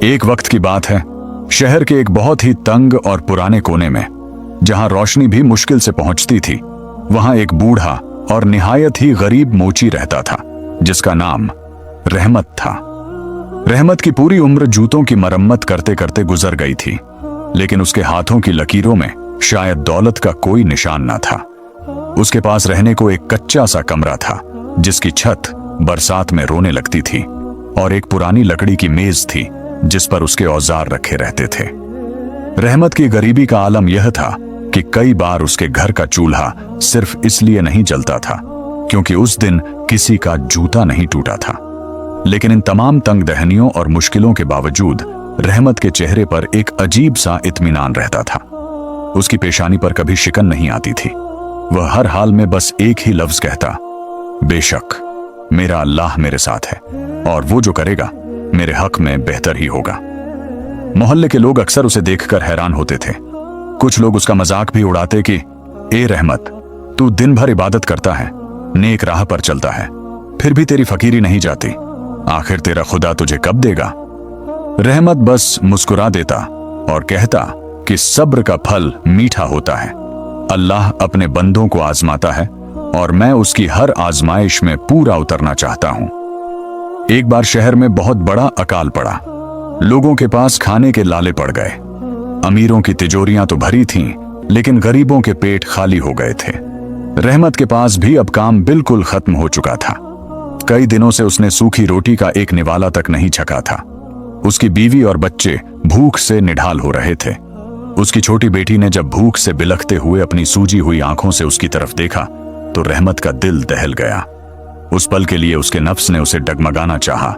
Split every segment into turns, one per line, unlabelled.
एक वक्त की बात है, शहर के एक बहुत ही तंग और पुराने कोने में, जहां रोशनी भी मुश्किल से पहुंचती थी, वहां एक बूढ़ा और निहायत ही गरीब मोची रहता था, जिसका नाम रहमत था। रहमत की पूरी उम्र जूतों की मरम्मत करते करते गुजर गई थी, लेकिन उसके हाथों की लकीरों में शायद दौलत का कोई निशान न था। उसके पास रहने को एक कच्चा सा कमरा था, जिसकी छत बरसात में रोने लगती थी, और एक पुरानी लकड़ी की मेज थी जिस पर उसके औजार रखे रहते थे। रहमत की गरीबी का आलम यह था कि कई बार उसके घर का चूल्हा सिर्फ इसलिए नहीं जलता था क्योंकि उस दिन किसी का जूता नहीं टूटा था। लेकिन इन तमाम तंग दहनियों और मुश्किलों के बावजूद रहमत के चेहरे पर एक अजीब सा इत्मीनान रहता था। उसकी पेशानी पर कभी शिकन नहीं आती थी। वह हर हाल में बस एक ही लफ्ज कहता, बेशक मेरा अल्लाह मेरे साथ है, और वो जो करेगा मेरे हक में बेहतर ही होगा। मोहल्ले के लोग अक्सर उसे देखकर हैरान होते थे। कुछ लोग उसका मजाक भी उड़ाते कि ए रहमत, तू दिन भर इबादत करता है, नेक राह पर चलता है, फिर भी तेरी फकीरी नहीं जाती, आखिर तेरा खुदा तुझे कब देगा? रहमत बस मुस्कुरा देता और कहता कि सब्र का फल मीठा होता है। अल्लाह अपने बंदों को आजमाता है और मैं उसकी हर आजमाइश में पूरा उतरना चाहता हूं। एक बार शहर में बहुत बड़ा अकाल पड़ा। लोगों के पास खाने के लाले पड़ गए। अमीरों की तिजोरियां तो भरी थीं, लेकिन गरीबों के पेट खाली हो गए थे। रहमत के पास भी अब काम बिल्कुल खत्म हो चुका था। कई दिनों से उसने सूखी रोटी का एक निवाला तक नहीं छका था। उसकी बीवी और बच्चे भूख से निढाल हो रहे थे। उसकी छोटी बेटी ने जब भूख से बिलखते हुए अपनी सूजी हुई आंखों से उसकी तरफ देखा तो रहमत का दिल दहल गया। उस पल के लिए उसके नफ्स ने उसे डगमगाना चाहा।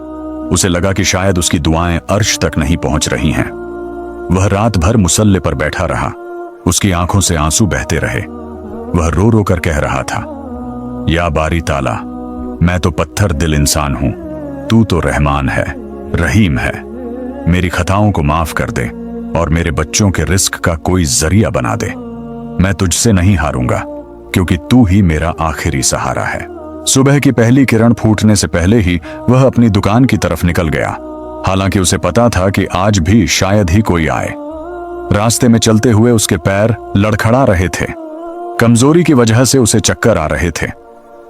उसे लगा कि शायद उसकी दुआएं अर्श तक नहीं पहुंच रही हैं। वह रात भर मुसल्ले पर बैठा रहा। उसकी आंखों से आंसू बहते रहे। वह रो रो कर कह रहा था, या बारी ताला, मैं तो पत्थर दिल इंसान हूं, तू तो रहमान है, रहीम है। मेरी खताओं को माफ कर दे और मेरे बच्चों के रिस्क का कोई जरिया बना दे। मैं तुझसे नहीं हारूंगा क्योंकि तू ही मेरा आखिरी सहारा है। सुबह की पहली किरण फूटने से पहले ही वह अपनी दुकान की तरफ निकल गया, हालांकि उसे पता था कि आज भी शायद ही कोई आए। रास्ते में चलते हुए उसके पैर लड़खड़ा रहे थे। कमजोरी की वजह से उसे चक्कर आ रहे थे।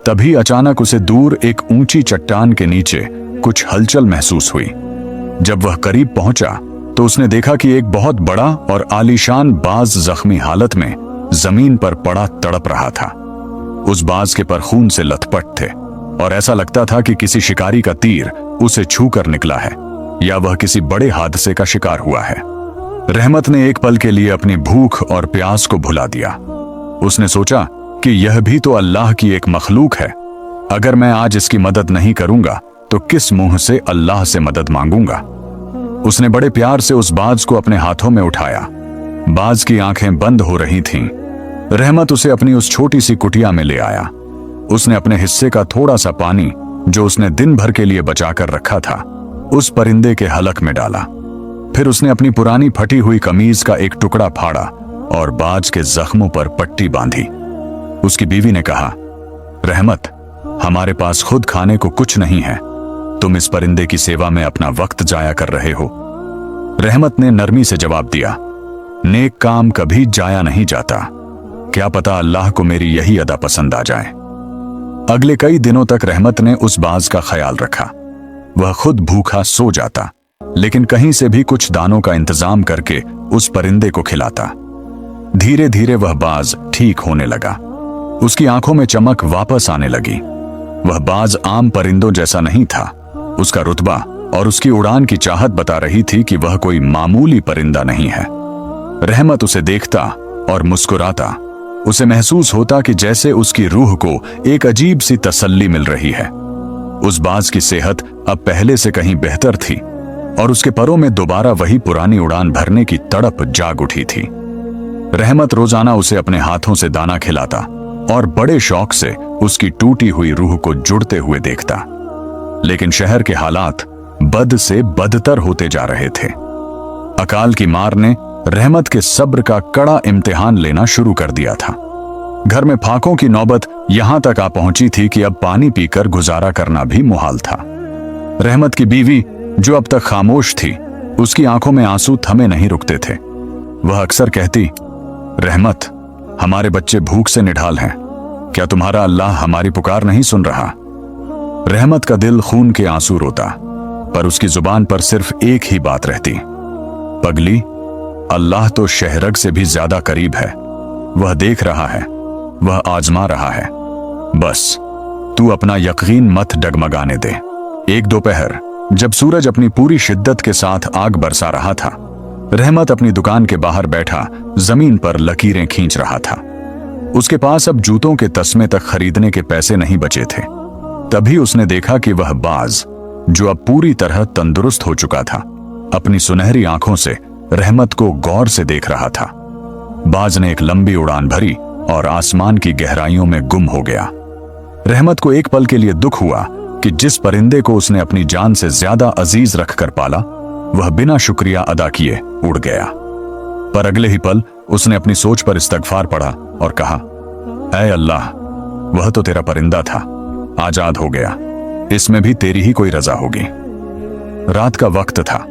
तभी अचानक उसे दूर एक ऊंची चट्टान के नीचे कुछ हलचल महसूस हुई। जब वह करीब पहुंचा तो उसने देखा कि एक बहुत बड़ा और आलीशान बाज जख्मी हालत में जमीन पर पड़ा तड़प रहा था। उस बाज के पर खून से लथपथ थे और ऐसा लगता था कि किसी शिकारी का तीर उसे छूकर निकला है या वह किसी बड़े हादसे का शिकार हुआ है। रहमत ने एक पल के लिए अपनी भूख और प्यास को भुला दिया। उसने सोचा कि यह भी तो अल्लाह की एक मखलूक है। अगर मैं आज इसकी मदद नहीं करूंगा तो किस मुंह से अल्लाह से मदद मांगूंगा। उसने बड़े प्यार से उस बाज को अपने हाथों में उठाया। बाज की आंखें बंद हो रही थीं। रहमत उसे अपनी उस छोटी सी कुटिया में ले आया। उसने अपने हिस्से का थोड़ा सा पानी जो उसने दिन भर के लिए बचाकर रखा था उस परिंदे के हलक में डाला। फिर उसने अपनी पुरानी फटी हुई कमीज का एक टुकड़ा फाड़ा और बाज के जख्मों पर पट्टी बांधी। उसकी बीवी ने कहा, रहमत, हमारे पास खुद खाने को कुछ नहीं है, तुम इस परिंदे की सेवा में अपना वक्त जाया कर रहे हो। रहमत ने नरमी से जवाब दिया, नेक काम कभी जाया नहीं जाता, क्या पता अल्लाह को मेरी यही अदा पसंद आ जाए। अगले कई दिनों तक रहमत ने उस बाज का ख्याल रखा। वह खुद भूखा सो जाता, लेकिन कहीं से भी कुछ दानों का इंतजाम करके उस परिंदे को खिलाता। धीरे धीरे वह बाज ठीक होने लगा। उसकी आंखों में चमक वापस आने लगी। वह बाज आम परिंदों जैसा नहीं था। उसका रुतबा और उसकी उड़ान की चाहत बता रही थी कि वह कोई मामूली परिंदा नहीं है। रहमत उसे देखता और मुस्कुराता। उसे महसूस होता कि जैसे उसकी रूह को एक अजीब सी तसल्ली मिल रही है। उस बाज की सेहत अब पहले से कहीं बेहतर थी और उसके परों में दोबारा वही पुरानी उड़ान भरने की तड़प जाग उठी थी। रहमत रोजाना उसे अपने हाथों से दाना खिलाता और बड़े शौक से उसकी टूटी हुई रूह को जुड़ते हुए देखता। लेकिन शहर के हालात बद से बदतर होते जा रहे थे। अकाल की मार ने रहमत के सब्र का कड़ा इम्तिहान लेना शुरू कर दिया था। घर में फाकों की नौबत यहां तक आ पहुंची थी कि अब पानी पीकर गुजारा करना भी मुहाल था। रहमत की बीवी, जो अब तक खामोश थी, उसकी आंखों में आंसू थमे नहीं रुकते थे। वह अक्सर कहती, रहमत, हमारे बच्चे भूख से निढाल हैं, क्या तुम्हारा अल्लाह हमारी पुकार नहीं सुन रहा? रहमत का दिल खून के आंसू रोता, पर उसकी जुबान पर सिर्फ एक ही बात रहती, पगली, अल्लाह तो शहरग से भी ज्यादा करीब है, वह देख रहा है, वह आजमा रहा है, बस तू अपना यकीन मत डगमगाने दे। एक दोपहर जब सूरज अपनी पूरी शिद्दत के साथ आग बरसा रहा था, रहमत अपनी दुकान के बाहर बैठा जमीन पर लकीरें खींच रहा था। उसके पास अब जूतों के तस्मे तक खरीदने के पैसे नहीं बचे थे। तभी उसने देखा कि वह बाज, जो अब पूरी तरह तंदुरुस्त हो चुका था, अपनी सुनहरी आंखों से रहमत को गौर से देख रहा था। बाज ने एक लंबी उड़ान भरी और आसमान की गहराइयों में गुम हो गया। रहमत को एक पल के लिए दुख हुआ कि जिस परिंदे को उसने अपनी जान से ज्यादा अजीज रखकर पाला, वह बिना शुक्रिया अदा किए उड़ गया। पर अगले ही पल उसने अपनी सोच पर इस्तगफार पढ़ा और कहा, ऐ अल्लाह, वह तो तेरा परिंदा था, आजाद हो गया, इसमें भी तेरी ही कोई रजा होगी। रात का वक्त था।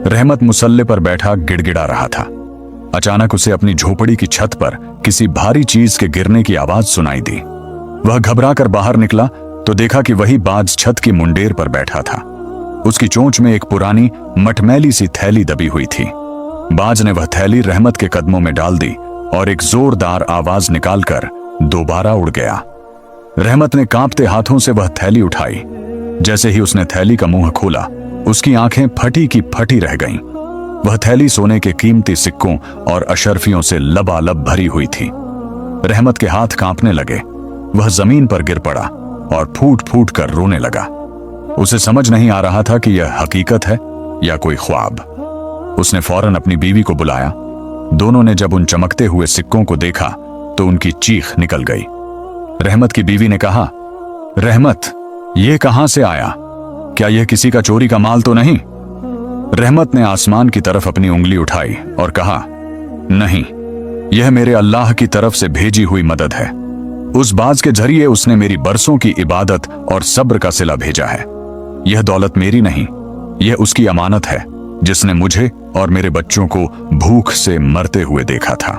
रहमत मुसल्ले पर बैठा गिड़गिड़ा रहा था। अचानक उसे अपनी झोपड़ी की छत पर किसी भारी चीज के गिरने की आवाज सुनाई दी। वह घबराकर बाहर निकला तो देखा कि वही बाज छत की मुंडेर पर बैठा था। उसकी चोंच में एक पुरानी मटमैली सी थैली दबी हुई थी। बाज ने वह थैली रहमत के कदमों में डाल दी और एक जोरदार आवाज निकालकर दोबारा उड़ गया। रहमत ने कांपते हाथों से वह थैली उठाई। जैसे ही उसने थैली का मुंह खोला, उसकी आंखें फटी की फटी रह गईं। वह थैली सोने के कीमती सिक्कों और अशर्फियों से लबालब भरी हुई थी। रहमत के हाथ कांपने लगे। वह जमीन पर गिर पड़ा और फूट फूट कर रोने लगा। उसे समझ नहीं आ रहा था कि यह हकीकत है या कोई ख्वाब। उसने फौरन अपनी बीवी को बुलाया। दोनों ने जब उन चमकते हुए सिक्कों को देखा तो उनकी चीख निकल गई। रहमत की बीवी ने कहा, रहमत, यह कहां से आया? क्या यह किसी का चोरी का माल तो नहीं? रहमत ने आसमान की तरफ अपनी उंगली उठाई और कहा, नहीं, यह मेरे अल्लाह की तरफ से भेजी हुई मदद है। उस बाज के जरिए उसने मेरी बरसों की इबादत और सब्र का सिला भेजा है। यह दौलत मेरी नहीं, यह उसकी अमानत है, जिसने मुझे और मेरे बच्चों को भूख से मरते हुए देखा था।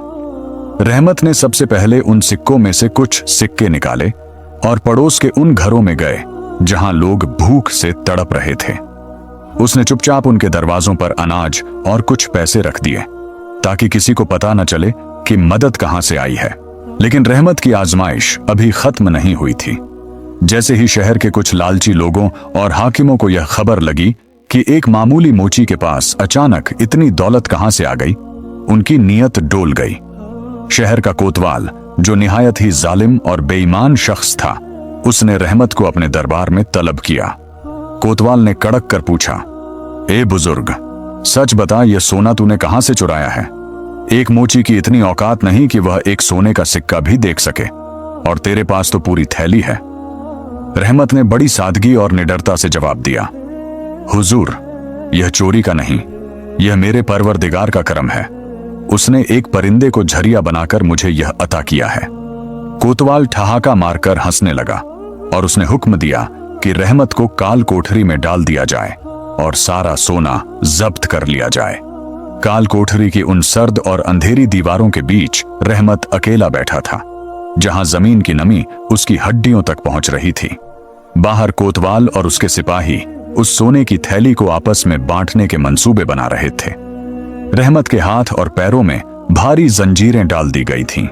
रहमत ने सबसे पहले उन सिक्कों में से कुछ सिक्के निकाले और पड़ोस के उन घरों में गए जहां लोग भूख से तड़प रहे थे। उसने चुपचाप उनके दरवाजों पर अनाज और कुछ पैसे रख दिए ताकि किसी को पता न चले कि मदद कहां से आई है। लेकिन रहमत की आजमाइश अभी खत्म नहीं हुई थी। जैसे ही शहर के कुछ लालची लोगों और हाकिमों को यह खबर लगी कि एक मामूली मोची के पास अचानक इतनी दौलत कहां से आ गई, उनकी नीयत डोल गई। शहर का कोतवाल, जो निहायत ही जालिम और बेईमान शख्स था, उसने रहमत को अपने दरबार में तलब किया। कोतवाल ने कड़क कर पूछा, ए बुजुर्ग, सच बता, यह सोना तूने कहां से चुराया है? एक मोची की इतनी औकात नहीं कि वह एक सोने का सिक्का भी देख सके, और तेरे पास तो पूरी थैली है। रहमत ने बड़ी सादगी और निडरता से जवाब दिया, हुजूर, यह चोरी का नहीं, यह मेरे परवरदिगार का करम है। उसने एक परिंदे को झरिया बनाकर मुझे यह अता किया है। कोतवाल ठहाका मारकर हंसने लगा और उसने हुक्म दिया कि रहमत को काल कोठरी में डाल दिया जाए और सारा सोना जब्त कर लिया जाए। काल कोठरी की उन सर्द और अंधेरी दीवारों के बीच रहमत अकेला बैठा था, जहां जमीन की नमी उसकी हड्डियों तक पहुंच रही थी। बाहर कोतवाल और उसके सिपाही उस सोने की थैली को आपस में बांटने के मंसूबे बना रहे थे। रहमत के हाथ और पैरों में भारी जंजीरें डाल दी गई थीं,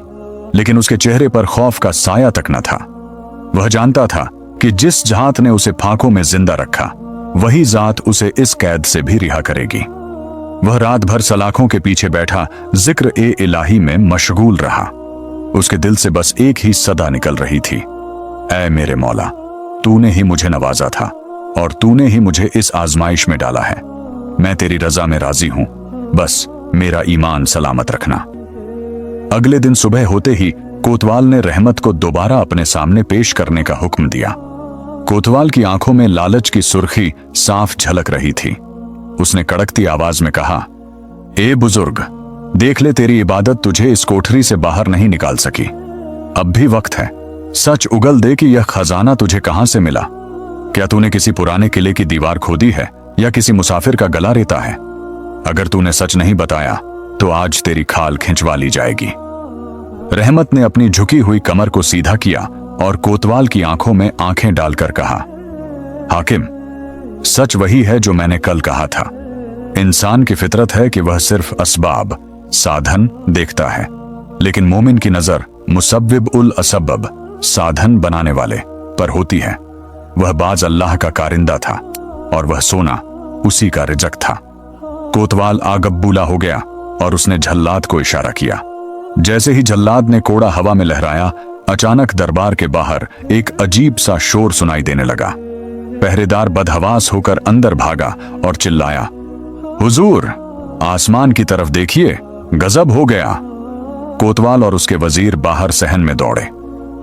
लेकिन उसके चेहरे पर खौफ का साया तक न था। वह जानता था कि जिस जात ने उसे फांकों में जिंदा रखा, वही जात उसे इस कैद से भी रिहा करेगी। वह रात भर सलाखों के पीछे बैठा जिक्र ए इलाही में मशगूल रहा। उसके दिल से बस एक ही सदा निकल रही थी, ऐ मेरे मौला, तूने ही मुझे नवाजा था और तूने ही मुझे इस आजमाइश में डाला है। मैं तेरी रजा में राजी हूं, बस मेरा ईमान सलामत रखना। अगले दिन सुबह होते ही कोतवाल ने रहमत को दोबारा अपने सामने पेश करने का हुक्म दिया। कोतवाल की आंखों में लालच की सुर्खी साफ झलक रही थी। उसने कड़कती आवाज में कहा, ए बुजुर्ग, देख ले, तेरी इबादत तुझे इस कोठरी से बाहर नहीं निकाल सकी। अब भी वक्त है, सच उगल दे कि यह खजाना तुझे कहां से मिला। क्या तूने किसी पुराने किले की दीवार खोदी है या किसी मुसाफिर का गला रेता है? अगर तूने सच नहीं बताया तो आज तेरी खाल खिंचवा ली जाएगी। रहमत ने अपनी झुकी हुई कमर को सीधा किया और कोतवाल की आंखों में आंखें डालकर कहा, हाकिम, सच वही है जो मैंने कल कहा था। इंसान की फितरत है कि वह सिर्फ असबाब, साधन देखता है, लेकिन मोमिन की नजर मुसब्बिब उल असबब, साधन बनाने वाले पर होती है। वह बाज अल्लाह का कारिंदा था और वह सोना उसी का रिजक था। कोतवाल आगबूला हो गया और उसने झल्लाद को इशारा किया। जैसे ही झल्लाद ने कोड़ा हवा में लहराया, अचानक दरबार के बाहर एक अजीब सा शोर सुनाई देने लगा। पहरेदार बदहवास होकर अंदर भागा और चिल्लाया, हुजूर, आसमान की तरफ देखिए, गजब हो गया। कोतवाल और उसके वजीर बाहर सहन में दौड़े।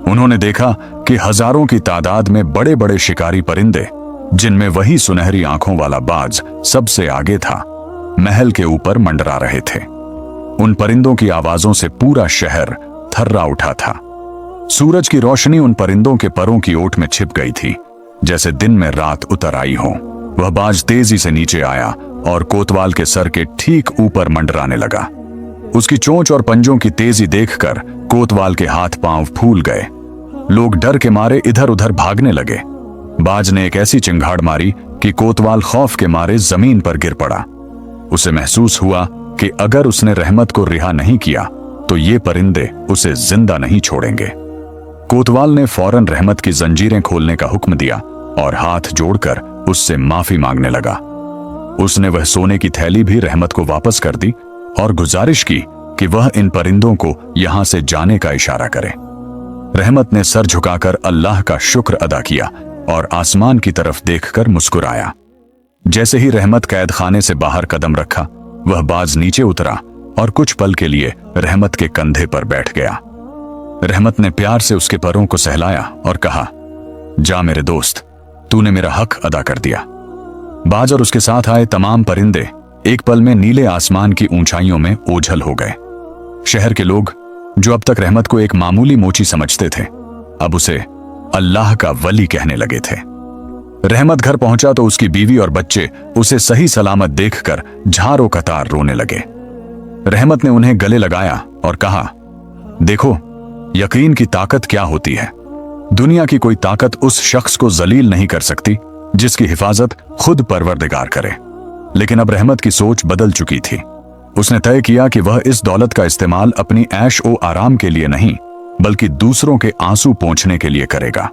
उन्होंने देखा कि हजारों की तादाद में बड़े बड़े शिकारी परिंदे, जिनमें वही सुनहरी आंखों वाला बाज सबसे आगे था, महल के ऊपर मंडरा रहे थे। उन परिंदों की आवाजों से पूरा शहर थर्रा उठा था। सूरज की रोशनी उन परिंदों के परों की ओट में छिप गई थी, जैसे दिन में रात उतर आई हो। वह बाज तेजी से नीचे आया और कोतवाल के सर के ठीक ऊपर मंडराने लगा। उसकी चोंच और पंजों की तेजी देखकर कोतवाल के हाथ पांव फूल गए। लोग डर के मारे इधर उधर भागने लगे। बाज ने एक ऐसी चिंगाड़ मारी कि कोतवाल खौफ के मारे जमीन पर गिर पड़ा। उसे महसूस हुआ कि अगर उसने रहमत को रिहा नहीं किया तो ये परिंदे उसे जिंदा नहीं छोड़ेंगे। कोतवाल ने फौरन रहमत की जंजीरें खोलने का हुक्म दिया और हाथ जोड़कर उससे माफी मांगने लगा। उसने वह सोने की थैली भी रहमत को वापस कर दी और गुजारिश की कि वह इन परिंदों को यहां से जाने का इशारा करे। रहमत ने सर झुकाकर अल्लाह का शुक्र अदा किया और आसमान की तरफ देखकर मुस्कुराया। जैसे ही रहमत कैद खाने से बाहर कदम रखा, वह बाज नीचे उतरा और कुछ पल के लिए रहमत के कंधे पर बैठ गया। रहमत ने प्यार से उसके पैरों को सहलाया और कहा, जा मेरे दोस्त, तूने मेरा हक अदा कर दिया। बाज और उसके साथ आए तमाम परिंदे एक पल में नीले आसमान की ऊंचाइयों में ओझल हो गए। शहर के लोग, जो अब तक रहमत को एक मामूली मोची समझते थे, अब उसे अल्लाह का वली कहने लगे थे। रहमत घर पहुंचा तो उसकी बीवी और बच्चे उसे सही सलामत देखकर झारों कतार रोने लगे। रहमत ने उन्हें गले लगाया और कहा, देखो, यकीन की ताकत क्या होती है। दुनिया की कोई ताकत उस शख्स को जलील नहीं कर सकती जिसकी हिफाजत खुद परवरदिगार करे। लेकिन अब रहमत की सोच बदल चुकी थी। उसने तय किया कि वह इस दौलत का इस्तेमाल अपनी ऐश ओ आराम के लिए नहीं, बल्कि दूसरों के आंसू पोंछने के लिए करेगा।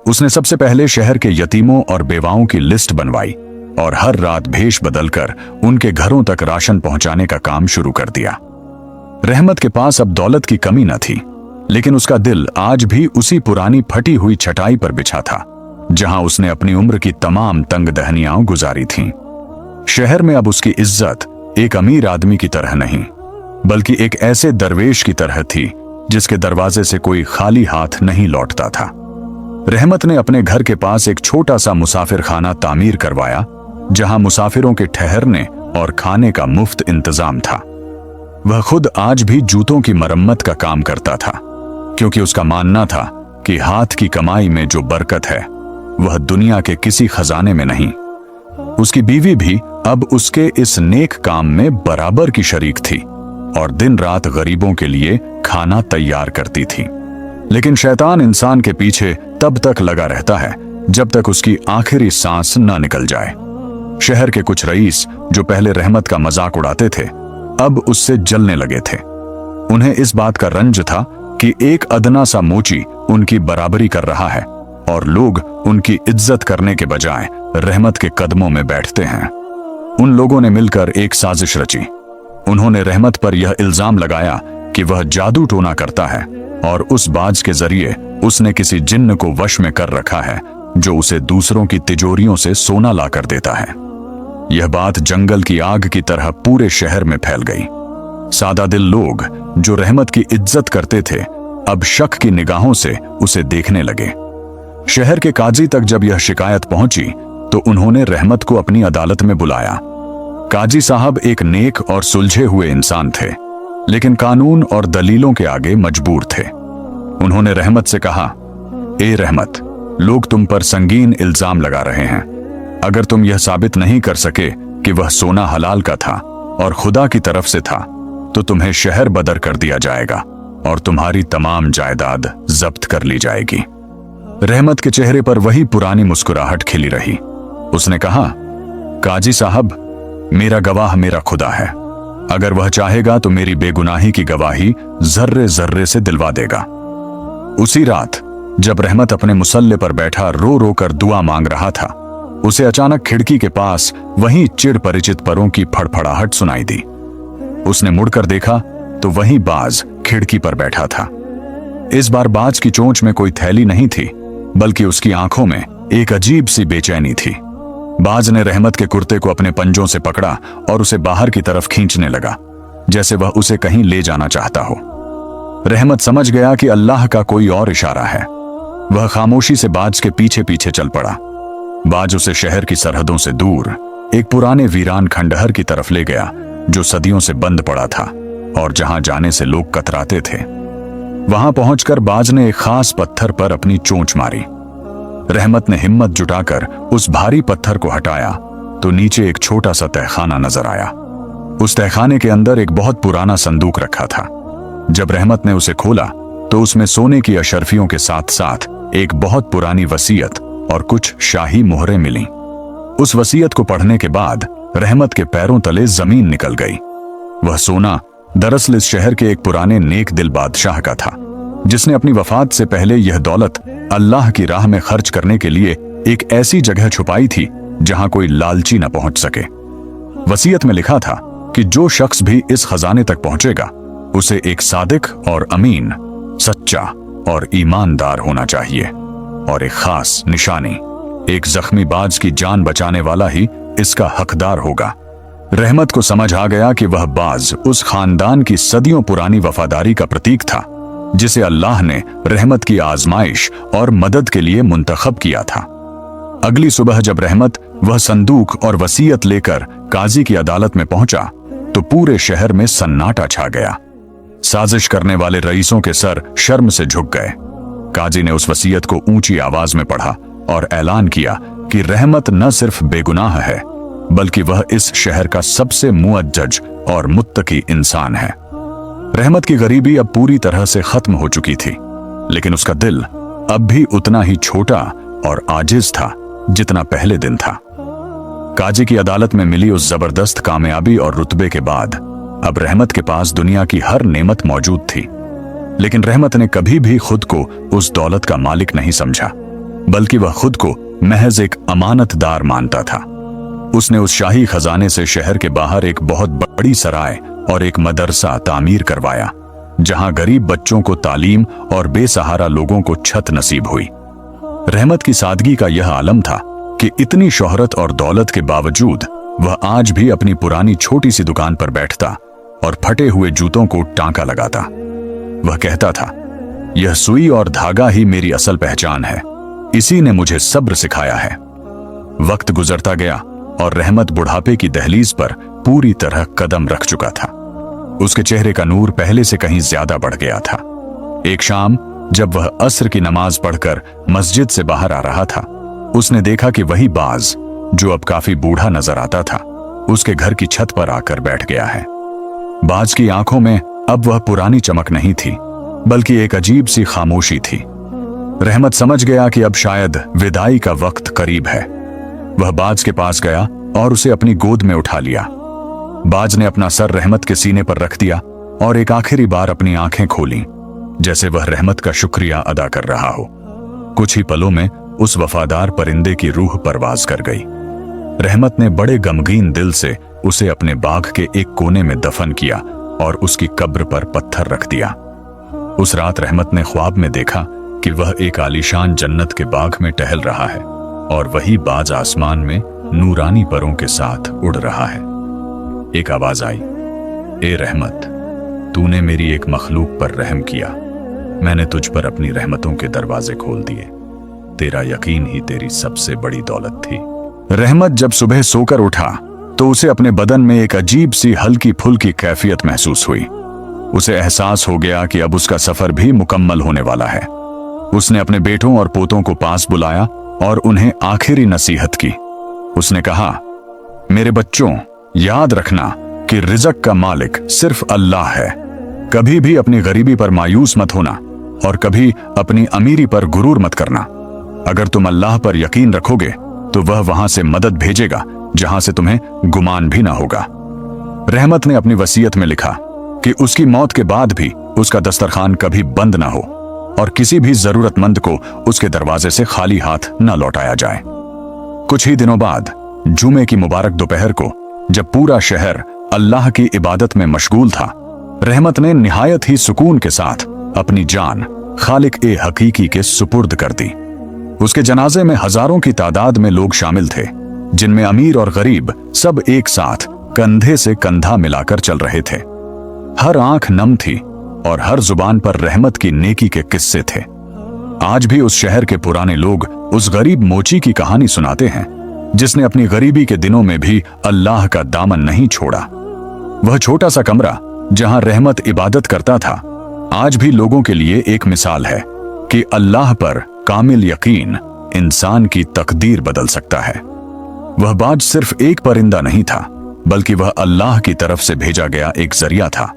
उसने सबसे पहले शहर के यतीमों और बेवाओं की लिस्ट बनवाई और हर रात भेष बदलकर उनके घरों तक राशन पहुंचाने का काम शुरू कर दिया। रहमत के पास अब दौलत की कमी न थी, लेकिन उसका दिल आज भी उसी पुरानी फटी हुई छटाई पर बिछा था जहां उसने अपनी उम्र की तमाम तंग दहनियां गुजारी थीं। शहर में अब उसकी इज्जत एक अमीर आदमी की तरह नहीं, बल्कि एक ऐसे दरवेश की तरह थी जिसके दरवाजे से कोई खाली हाथ नहीं लौटता था। रहमत ने अपने घर के पास एक छोटा सा मुसाफिर खाना तामीर करवाया, जहां मुसाफिरों के ठहरने और खाने का मुफ्त इंतजाम था। वह खुद आज भी जूतों की मरम्मत का काम करता था, क्योंकि उसका मानना था कि हाथ की कमाई में जो बरकत है वह दुनिया के किसी खजाने में नहीं। उसकी बीवी भी अब उसके इस नेक काम में बराबर की शरीक थी और दिन रात गरीबों के लिए खाना तैयार करती थी। लेकिन शैतान इंसान के पीछे तब तक लगा रहता है जब तक उसकी आखिरी सांस न निकल जाए। शहर के कुछ रईस, जो पहले रहमत का मजाक उड़ाते थे, अब उससे जलने लगे थे। उन्हें इस बात का रंज था कि एक अदना सा मोची उनकी बराबरी कर रहा है और लोग उनकी इज्जत करने के बजाय रहमत के कदमों में बैठते हैं। उन लोगों ने मिलकर एक साजिश रची। उन्होंने रहमत पर यह इल्जाम लगाया कि वह जादू टोना करता है और उस बाज के जरिए उसने किसी जिन्न को वश में कर रखा है जो उसे दूसरों की तिजोरियों से सोना ला कर देता है। यह बात जंगल की आग की तरह पूरे शहर में फैल गई। सादा दिल लोग, जो रहमत की इज्जत करते थे, अब शक की निगाहों से उसे देखने लगे। शहर के काजी तक जब यह शिकायत पहुंची तो उन्होंने रहमत को अपनी अदालत में बुलाया। काजी साहब एक नेक और सुलझे हुए इंसान थे, लेकिन कानून और दलीलों के आगे मजबूर थे। उन्होंने रहमत से कहा, ए रहमत, लोग तुम पर संगीन इल्जाम लगा रहे हैं। अगर तुम यह साबित नहीं कर सके कि वह सोना हलाल का था और खुदा की तरफ से था तो तुम्हें शहर बदर कर दिया जाएगा और तुम्हारी तमाम जायदाद जब्त कर ली जाएगी। रहमत के चेहरे पर वही पुरानी मुस्कुराहट खिली रही। उसने कहा, काजी साहब, मेरा गवाह मेरा खुदा है। अगर वह चाहेगा तो मेरी बेगुनाही की गवाही जर्रे जर्रे से दिलवा देगा। उसी रात जब रहमत अपने मुसल्ले पर बैठा रो रो कर दुआ मांग रहा था, उसे अचानक खिड़की के पास वही चिड़ परिचित परों की फड़फड़ाहट सुनाई दी। उसने मुड़कर देखा तो वही बाज खिड़की पर बैठा था। इस बार बाज की चोंच में कोई थैली नहीं थी, बल्कि उसकी आंखों में एक अजीब सी बेचैनी थी। बाज ने रहमत के कुर्ते को अपने पंजों से पकड़ा और उसे बाहर की तरफ खींचने लगा, जैसे वह उसे कहीं ले जाना चाहता हो। रहमत समझ गया कि अल्लाह का कोई और इशारा है। वह खामोशी से बाज के पीछे पीछे चल पड़ा। बाज उसे शहर की सरहदों से दूर एक पुराने वीरान खंडहर की तरफ ले गया, जो सदियों से बंद पड़ा था और जहां जाने से लोग कतराते थे। वहां पहुंचकर बाज ने एक खास पत्थर पर अपनी चोंच मारी। रहमत ने हिम्मत जुटाकर उस भारी पत्थर को हटाया तो नीचे एक छोटा सा तहखाना नजर आया। उस तहखाने के अंदर एक बहुत पुराना संदूक रखा था। जब रहमत ने उसे खोला तो उसमें सोने की अशरफियों के साथ साथ एक बहुत पुरानी वसीयत और कुछ शाही मोहरें मिलीं। उस वसीयत को पढ़ने के बाद रहमत के पैरों तले जमीन निकल गई। वह सोना दरअसल इस शहर के एक पुराने नेक दिल बादशाह का था, जिसने अपनी वफात से पहले यह दौलत अल्लाह की राह में खर्च करने के लिए एक ऐसी जगह छुपाई थी जहां कोई लालची न पहुंच सके। वसीयत में लिखा था कि जो शख्स भी इस खजाने तक पहुंचेगा उसे एक सादिक और अमीन, सच्चा और ईमानदार होना चाहिए, और एक खास निशानी, एक जख्मी बाज की जान बचाने वाला ही इसका हकदार होगा। रहमत को समझ आ गया कि वह बाज उस खानदान की सदियों पुरानी वफादारी का प्रतीक था, जिसे अल्लाह ने रहमत की आजमाइश और मदद के लिए मुंतखब किया था। अगली सुबह जब रहमत वह संदूक और वसीयत लेकर काजी की अदालत में पहुंचा तो पूरे शहर में सन्नाटा छा गया। साजिश करने वाले रईसों के सर शर्म से झुक गए। काजी ने उस वसीयत को ऊंची आवाज में पढ़ा और ऐलान किया कि रहमत न सिर्फ बेगुनाह है, बल्कि वह इस शहर का सबसे मुअज्जज और मुत्तकी इंसान है। रहमत की गरीबी अब पूरी तरह से खत्म हो चुकी थी, लेकिन उसका दिल अब भी उतना ही छोटा और आजिज था जितना पहले दिन था। काजी की अदालत में मिली उस जबरदस्त कामयाबी और रुतबे के बाद अब रहमत के पास दुनिया की हर नेमत मौजूद थी, लेकिन रहमत ने कभी भी खुद को उस दौलत का मालिक नहीं समझा, बल्कि वह खुद को महज एक अमानतदार मानता था। उसने उस शाही खजाने से शहर के बाहर एक बहुत बड़ी सराय और एक मदरसा तामीर करवाया, जहां गरीब बच्चों को तालीम और बेसहारा लोगों को छत नसीब हुई। रहमत की सादगी का यह आलम था कि इतनी शोहरत और दौलत के बावजूद वह आज भी अपनी पुरानी छोटी सी दुकान पर बैठता और फटे हुए जूतों को टांका लगाता। वह कहता था, यह सुई और धागा ही मेरी असल पहचान है, इसी ने मुझे सब्र सिखाया है। वक्त गुजरता गया और रहमत बुढ़ापे की दहलीज पर पूरी तरह कदम रख चुका था। उसके चेहरे का नूर पहले से कहीं ज्यादा बढ़ गया था। एक शाम जब वह असर की नमाज पढ़कर मस्जिद से बाहर आ रहा था, उसने देखा कि वही बाज, जो अब काफी बूढ़ा नजर आता था, उसके घर की छत पर आकर बैठ गया है। बाज की आंखों में अब वह पुरानी चमक नहीं थी, बल्कि एक अजीब सी खामोशी थी। रहमत समझ गया कि अब शायद विदाई का वक्त करीब है। वह बाज के पास गया और उसे अपनी गोद में उठा लिया। बाज ने अपना सर रहमत के सीने पर रख दिया और एक आखिरी बार अपनी आंखें खोलीं, जैसे वह रहमत का शुक्रिया अदा कर रहा हो। कुछ ही पलों में उस वफादार परिंदे की रूह परवाज कर गई। रहमत ने बड़े गमगीन दिल से उसे अपने बाग के एक कोने में दफन किया और उसकी कब्र पर पत्थर रख दिया। उस रात रहमत ने ख्वाब में देखा कि वह एक आलीशान जन्नत के बाग में टहल रहा है और वही बाज आसमान में नूरानी परों के साथ उड़ रहा है। एक आवाज आई, ए रहमत, तूने मेरी एक मखलूक पर रहम किया, मैंने तुझ पर अपनी रहमतों के दरवाजे खोल दिए, तेरा यकीन ही तेरी सबसे बड़ी दौलत थी। रहमत जब सुबह सोकर उठा तो उसे अपने बदन में एक अजीब सी हल्की फुल्की कैफियत महसूस हुई। उसे एहसास हो गया कि अब उसका सफर भी मुकम्मल होने वाला है। उसने अपने बेटों और पोतों को पास बुलाया और उन्हें आखिरी नसीहत की। उसने कहा, मेरे बच्चों, याद रखना कि रिज़्क़ का मालिक सिर्फ अल्लाह है। कभी भी अपनी गरीबी पर मायूस मत होना और कभी अपनी अमीरी पर गुरूर मत करना। अगर तुम अल्लाह पर यकीन रखोगे तो वह वहां से मदद भेजेगा जहां से तुम्हें गुमान भी ना होगा। रहमत ने अपनी वसीयत में लिखा कि उसकी मौत के बाद भी उसका दस्तरखान कभी बंद ना हो और किसी भी जरूरतमंद को उसके दरवाजे से खाली हाथ न लौटाया जाए। कुछ ही दिनों बाद जुमे की मुबारक दोपहर को जब पूरा शहर अल्लाह की इबादत में मशगूल था, रहमत ने निहायत ही सुकून के साथ अपनी जान खालिक ए हकीकी के सुपुर्द कर दी। उसके जनाजे में हजारों की तादाद में लोग शामिल थे, जिनमें अमीर और गरीब सब एक साथ कंधे से कंधा मिलाकर चल रहे थे। हर आंख नम थी और हर जुबान पर रहमत की नेकी के किस्से थे। आज भी उस शहर के पुराने लोग उस गरीब मोची की कहानी सुनाते हैं जिसने अपनी गरीबी के दिनों में भी अल्लाह का दामन नहीं छोड़ा। वह छोटा सा कमरा जहां रहमत इबादत करता था, आज भी लोगों के लिए एक मिसाल है कि अल्लाह पर कामिल यकीन इंसान की तकदीर बदल सकता है। वह बाज सिर्फ एक परिंदा नहीं था, बल्कि वह अल्लाह की तरफ से भेजा गया एक जरिया था,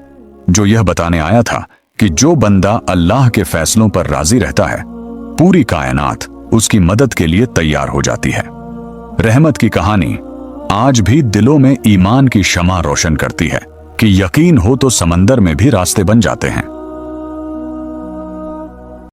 जो यह बताने आया था कि जो बंदा अल्लाह के फैसलों पर राजी रहता है, पूरी कायनात उसकी मदद के लिए तैयार हो जाती है। रहमत की कहानी आज भी दिलों में ईमान की शमा रोशन करती है कि यकीन हो तो समंदर में भी रास्ते बन जाते हैं।